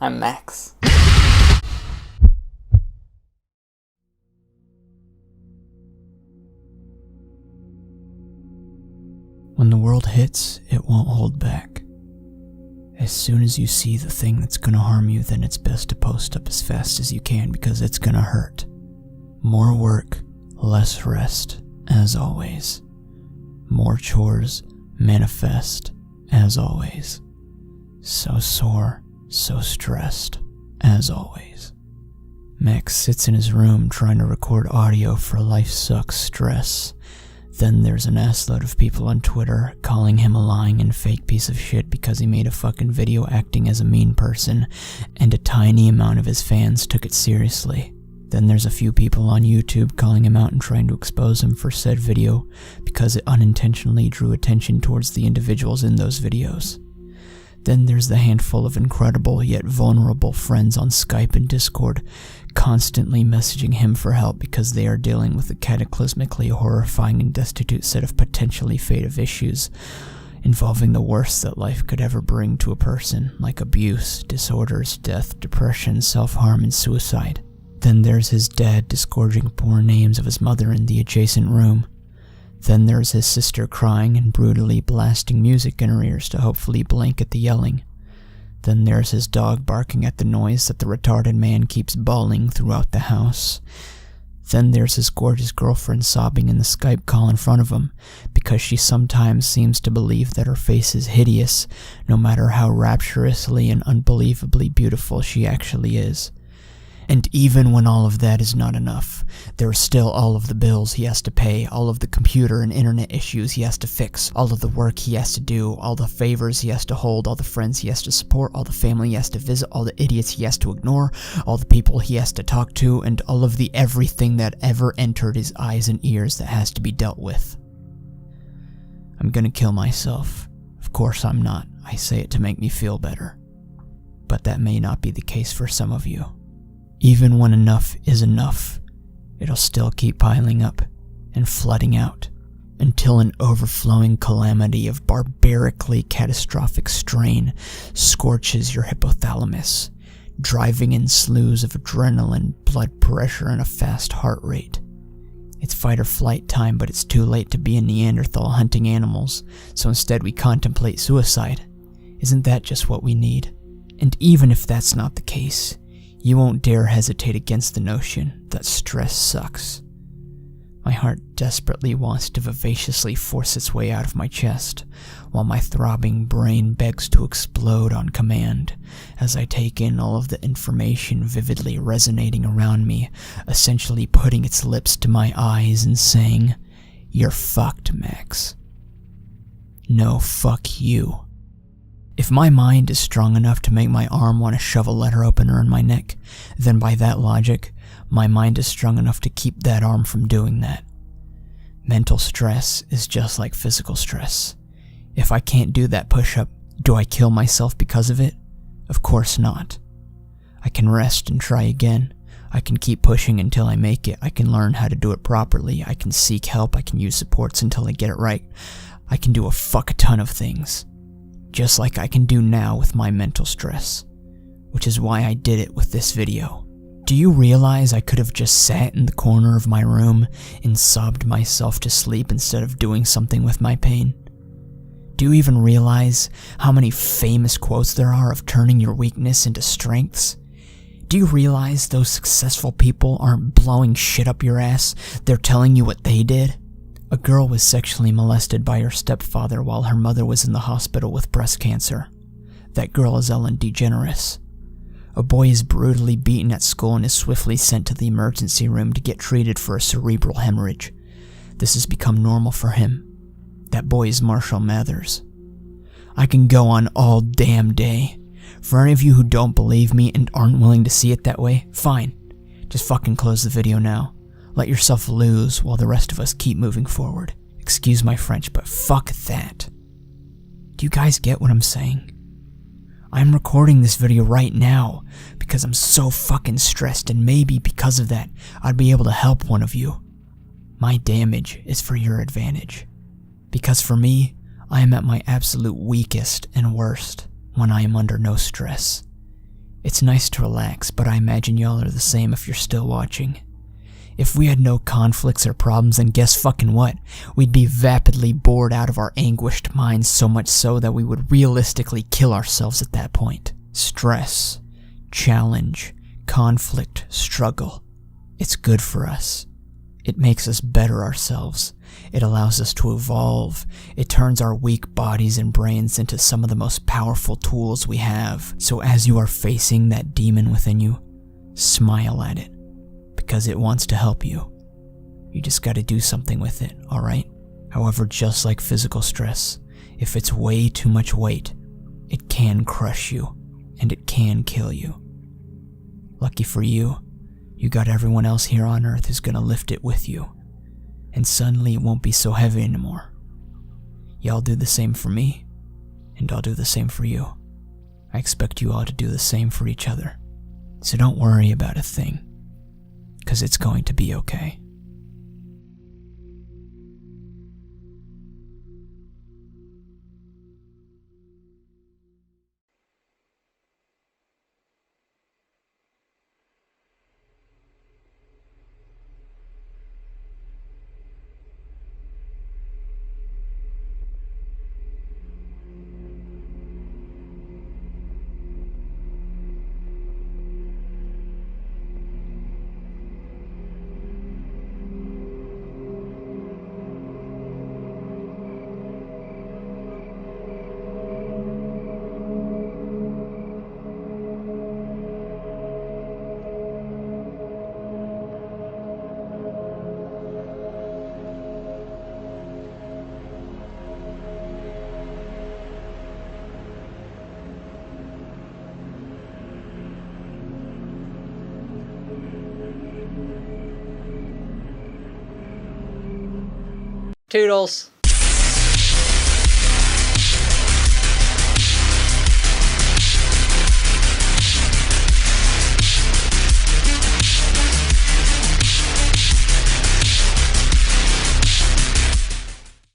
I'm Max. When the world hits, it won't hold back. As soon as you see the thing that's gonna harm you, then it's best to post up as fast as you can because it's gonna hurt. More work, less rest, as always. More chores, manifest, as always. So sore, so stressed, as always. Max sits in his room trying to record audio for Life Sucks Stress. Then there's an assload of people on Twitter calling him a lying and fake piece of shit because he made a fucking video acting as a mean person, and a tiny amount of his fans took it seriously. Then there's a few people on YouTube calling him out and trying to expose him for said video because it unintentionally drew attention towards the individuals in those videos. Then there's the handful of incredible yet vulnerable friends on Skype and Discord constantly messaging him for help because they are dealing with a cataclysmically horrifying and destitute set of potentially fatal issues involving the worst that life could ever bring to a person, like abuse, disorders, death, depression, self-harm, and suicide. Then there's his dad disgorging poor names of his mother in the adjacent room. Then there's his sister crying and brutally blasting music in her ears to hopefully blanket the yelling. Then there's his dog barking at the noise that the retarded man keeps bawling throughout the house. Then there's his gorgeous girlfriend sobbing in the Skype call in front of him because she sometimes seems to believe that her face is hideous, no matter how rapturously and unbelievably beautiful she actually is. And even when all of that is not enough, there are still all of the bills he has to pay, all of the computer and internet issues he has to fix, all of the work he has to do, all the favors he has to hold, all the friends he has to support, all the family he has to visit, all the idiots he has to ignore, all the people he has to talk to, and all of the everything that ever entered his eyes and ears that has to be dealt with. I'm gonna kill myself. Of course I'm not. I say it to make me feel better. But that may not be the case for some of you. Even when enough is enough, it'll still keep piling up and flooding out until an overflowing calamity of barbarically catastrophic strain scorches your hypothalamus, driving in slews of adrenaline, blood pressure, and a fast heart rate. It's fight or flight time, but it's too late to be a Neanderthal hunting animals, so instead we contemplate suicide. Isn't that just what we need? And even if that's not the case, you won't dare hesitate against the notion that stress sucks. My heart desperately wants to vivaciously force its way out of my chest, while my throbbing brain begs to explode on command as I take in all of the information vividly resonating around me, essentially putting its lips to my eyes and saying, "You're fucked, Max." No, fuck you. If my mind is strong enough to make my arm want to shove a letter opener in my neck, then by that logic, my mind is strong enough to keep that arm from doing that. Mental stress is just like physical stress. If I can't do that push-up, do I kill myself because of it? Of course not. I can rest and try again. I can keep pushing until I make it. I can learn how to do it properly. I can seek help. I can use supports until I get it right. I can do a fuck ton of things. Just like I can do now with my mental stress, which is why I did it with this video. Do you realize I could have just sat in the corner of my room and sobbed myself to sleep instead of doing something with my pain? Do you even realize how many famous quotes there are of turning your weakness into strengths? Do you realize those successful people aren't blowing shit up your ass, they're telling you what they did? A girl was sexually molested by her stepfather while her mother was in the hospital with breast cancer. That girl is Ellen DeGeneres. A boy is brutally beaten at school and is swiftly sent to the emergency room to get treated for a cerebral hemorrhage. This has become normal for him. That boy is Marshall Mathers. I can go on all damn day. For any of you who don't believe me and aren't willing to see it that way, fine. Just fucking close the video now. Let yourself lose while the rest of us keep moving forward. Excuse my French, but fuck that. Do you guys get what I'm saying? I'm recording this video right now because I'm so fucking stressed, and maybe because of that, I'd be able to help one of you. My damage is for your advantage. Because for me, I am at my absolute weakest and worst when I am under no stress. It's nice to relax, but I imagine y'all are the same if you're still watching. If we had no conflicts or problems, then guess fucking what? We'd be vapidly bored out of our anguished minds, so much so that we would realistically kill ourselves at that point. Stress, challenge, conflict, struggle. It's good for us. It makes us better ourselves. It allows us to evolve. It turns our weak bodies and brains into some of the most powerful tools we have. So as you are facing that demon within you, smile at it, because it wants to help you. You just gotta do something with it, alright? However, just like physical stress, if it's way too much weight, it can crush you, and it can kill you. Lucky for you, you got everyone else here on Earth who's gonna lift it with you, and suddenly it won't be so heavy anymore. Y'all do the same for me, and I'll do the same for you. I expect you all to do the same for each other. So don't worry about a thing, 'cause it's going to be okay. Toodles.